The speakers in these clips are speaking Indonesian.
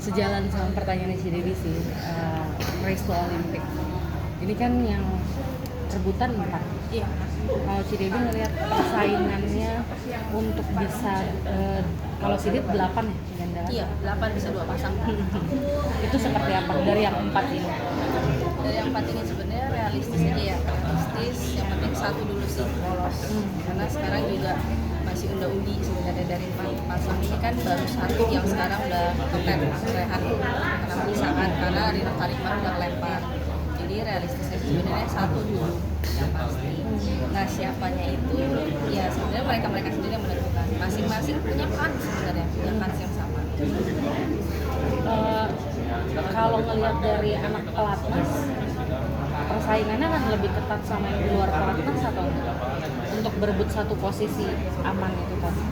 sejalan sama pertanyaan si Dewi sih, race to Olympic. Ini kan yang rebutan 4. Iya. Kalau si Dewi ngelihat persaingannya untuk bisa, kalau si Dit 8 ya ganda. Iya, 8 bisa 2 pasang. Itu seperti apa dari yang 4 ini? Dari yang 4 ini sebenarnya realistis aja ya. Realistis, yang penting 1 dulu sih lolos. Karena sekarang juga masih unda-undi sebenarnya dari 4 pasang ini kan baru 1 yang sekarang udah kepet Rehan karena misalkan karena Rino Tarik baru udah lempar. Jadi realistisnya sebenarnya 1 dulu yang pasti. Nah siapanya itu ya sebenarnya mereka sendiri yang menentukan. Masing-masing punya kans sebenarnya, punya kans yang sama. Kalau ngelihat dari anak pelatnas, persaingannya kan lebih ketat sama yang di luar pelatnas atau enggak? Untuk berebut satu posisi aman itu tadi.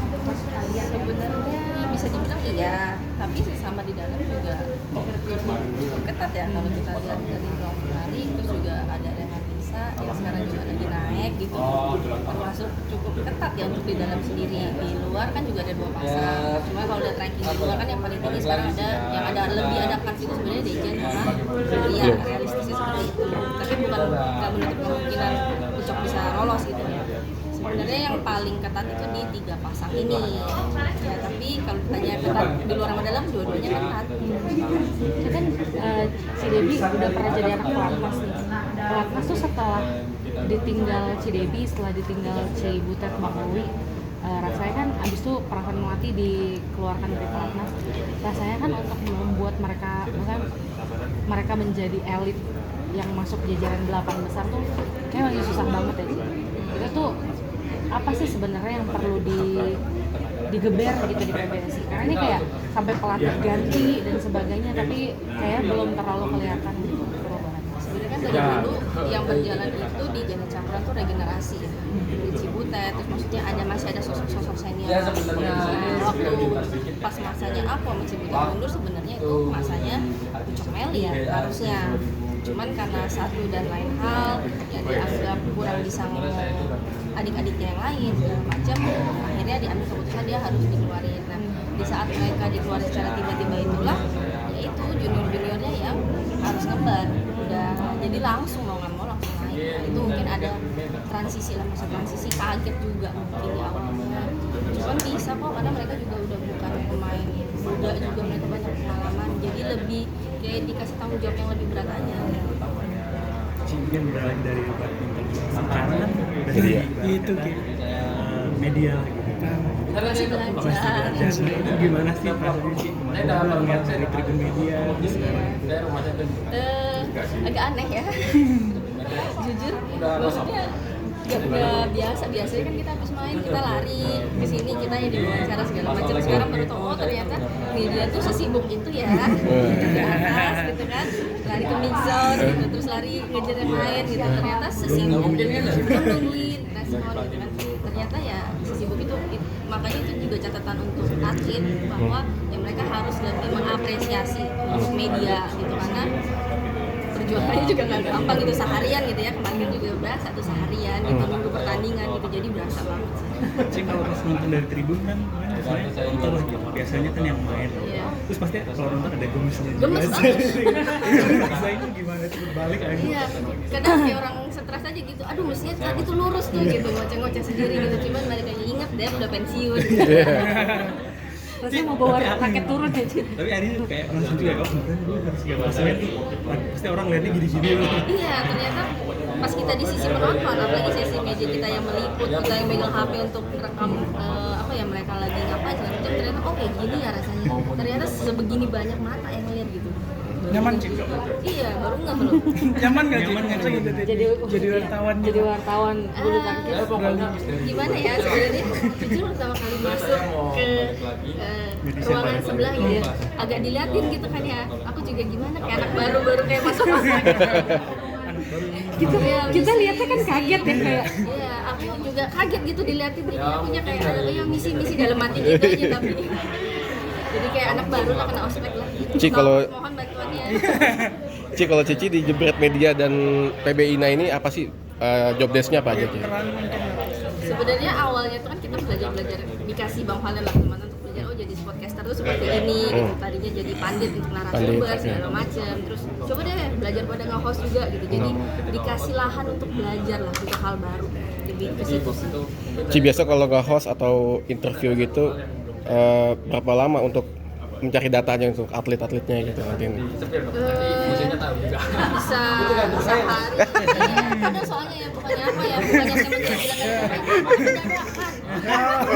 Sebenarnya bisa dibilang iya, tapi sesama di dalam juga cukup ketat ya kalau kita lihat dari ruang lari, terus juga ada Rehan Lisa yang sekarang juga lagi naik gitu, termasuk cukup ketat ya untuk di dalam sendiri. Di luar kan juga ada 2 pasang, cuma kalau lihat ranking di luar kan yang paling tinggi sekarang ada yang ada lebih ada kans itu sebenarnya Dejan sama Ria, realistisnya seperti itu, tapi bukan nggak menutup kemungkinan Ucok bisa lolos gitu. Sebenarnya yang paling ketat itu di 3 pasang ini ya, tapi kalau ditanya ketat di luar sama dalam dua-duanya ketat. Itu kan si Dewi udah pernah jadi anak pelatnas nih. Pelatnas tuh setelah ditinggal si Dewi, setelah ditinggal si Butet Bang Owi, rasanya kan abis itu Pravan Melati dikeluarkan dari pelatnas. Rasanya kan untuk membuat mereka, bahkan mereka menjadi elit yang masuk jajaran 8 besar tuh kayak lagi susah banget ya. Itu tuh apa sih sebenarnya yang perlu digeber gitu di PBSI? Karena ini kayak sampai pelatih ganti dan sebagainya, tapi kayak belum terlalu kelihatan gitu perubahan. Sebenarnya kan dari dulu yang berjalan itu di Ganda Campuran tuh regenerasi ya. Di Cibutet, terus maksudnya masih ada sosok-sosok senior. Waktu pas masanya aku sama Cibutet mundur sebenarnya itu masanya Ucok Meli ya harusnya. Cuman karena satu dan lain hal yang dianggap kurang bisa ngomong adik-adiknya yang lain segala macam, akhirnya diambil keputusan dia harus dikeluarin. Nah di saat mereka dikeluarin secara tiba-tiba itulah yaitu junior-juniornya yang harus ngebar, udah jadi langsung mau nggak mau langsung naik. Nah, itu mungkin ada transisi lah, masa transisi kaget juga mungkin di awalnya, cuman bisa kok karena mereka juga udah bukan pemain muda juga, mereka banyak pengalaman, jadi lebih kayak dikasih tanggung jawab yang lebih berat aja. Mungkin beralih dari badminton sekarang kan dari itu kayak media gitu kan. Masih belajar. Nah, itu gimana sih perasaannya sih kemarin ngeliat dari tribun media sekarang itu? Agak aneh ya. Jujur, maksudnya gak biasa. Biasanya kan kita habis main, kita lari ke sini, kita yang diwawancara segala macam. Sekarang baru tahu oh ternyata media tuh sesibuk itu ya. Di atas gitu kan, lari ke mid zone gitu, terus lari ngejar yang main gitu. Ternyata sesibuk itu, nungguin respon gitu kan. Ternyata ya sesibuk itu, makanya itu juga catatan untuk atlet bahwa ya mereka harus lebih mengapresiasi untuk media gitu, karena perjuangannya juga nggak gampang gitu seharian gitu ya, kemarin juga berasa tuh seharian gitu nunggu pertandingan gitu, jadi berasa banget sih. Kalau pas nonton dari tribun kan saya nonton lah gitu, biasanya kan yang main terus pasti kalau nonton ada gemesnya juga. Gemes banget. Rasanya gimana tuh berbalik aja. Iya, kadang kayak orang stres aja gitu, aduh mestinya tadi tuh lurus tuh gitu, ngoceh-ngoceh sendiri gitu, cuman mereka inget deh udah pensiun. Rasanya mau bawa raket turun ya, Cid. Tapi hari ini kayak langsung juga, oh sebenarnya gue harus gak maksudnya tuh pasti orang lihatnya gini-gini. Iya, ternyata pas kita di sisi penonton, apalagi sesi media kita yang meliput, kita yang megang HP untuk rekam apa ya mereka lagi ngapain segala macam, ternyata oh kayak gini ya rasanya. Ternyata sebegini banyak mata yang ngeliat gitu. Nyaman sih. Iya, baru nggak belum. Nyaman nggak jadi wartawan? Jadi wartawan bulu tangkis. Gimana ya sebenarnya? Jujur pertama kali masuk ke ruangan sebelah gitu ya, agak diliatin gitu kan ya. Aku juga gimana kayak anak baru kayak masuk. Kita lihatnya kan kaget ya kayak. Iya, aku juga kaget gitu diliatin, jadi akunya kayak ada yang misi-misi dalam hati gitu aja tapi. Jadi kayak anak baru lah, kena ospek lah. Ci, kalau mohon bantuannya. Ci, kalau Cici di Jebret Media dan PBINA ini apa sih job desk-nya apa aja? Ci? Sebenarnya awalnya itu kan kita belajar dikasih Bang Valen lah teman untuk belajar jadi podcaster tuh seperti ini gitu. Tadinya jadi pandit untuk narasumber Pandit, segala macam, terus coba deh belajar pada nge-host juga gitu, jadi dikasih lahan untuk belajar lah untuk hal baru, lebih ke situ. Ci, biasa kalau nggak host atau interview gitu berapa lama untuk mencari datanya untuk atlet-atletnya gitu nanti? Bisa sehari. Kadang soalnya ya bukannya apa ya, bukannya saya menjelaskan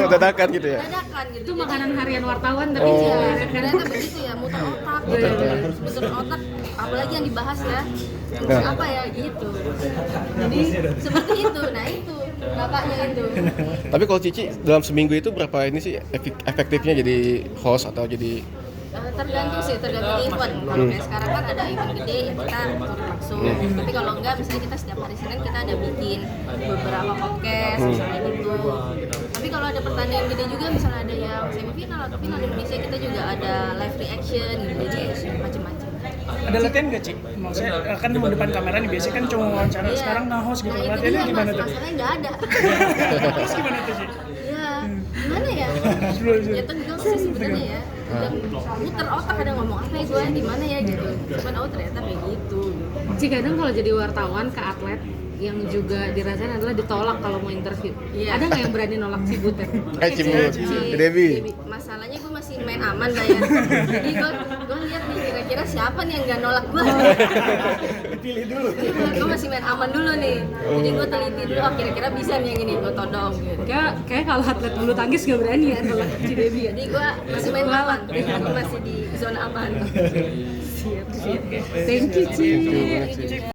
Dadakan gitu ya? dadakan gitu. Itu Jadi, makanan harian wartawan tapi iya, ternyata begitu ya, muter otak gitu. Muter otak, apalagi yang dibahas ya. Terus apa ya gitu. Jadi seperti itu. Nah itu bapaknya itu. Tapi kalau Cici dalam seminggu itu berapa ini sih efektifnya jadi host atau jadi Tergantung sih, tergantung event. Kalau kayak sekarang kan ada event gede ya kita turun langsung. Tapi kalau enggak, misalnya kita setiap hari Senin kita ada bikin beberapa podcast misalnya gitu. Tapi kalau ada pertandingan gede juga, misalnya ada yang semifinal atau final Indonesia, kita juga ada live reaction gitu. Jadi macam-macam. Ada latihan nggak, Ci? Maksudnya kan di depan kamera nih biasanya kan cuma wawancara, Iya. sekarang nge-host gitu. Nah, itu Latihannya dia, gimana tuh? masalahnya nggak ada. Terus gimana tuh, Ci? Ya, gimana ya? Ya tegang sih sebenarnya ya. Dan muter otak kadang ngomong apa ya gue di mana ya gitu. Cuman oh ternyata kayak gitu. Ci, kadang kalau jadi wartawan ke atlet yang juga dirasain adalah ditolak kalau mau interview. Iya. Ada nggak yang berani nolak Cibutet? Cimut, Debbie. Masalahnya gue masih main aman lah ya. Jadi gue lihat nih kira-kira siapa nih yang nggak nolak gue. Dipilih dulu. Gue masih main aman dulu nih. Jadi gue teliti dulu, oh kira-kira bisa nih yang ini gue todong gitu. Kayak kalau atlet bulu tangkis nggak berani ya nolak Cidebi ya. Jadi gue masih main aman. Gue masih di zona aman. Siap. Thank you, Ci. Jadi juga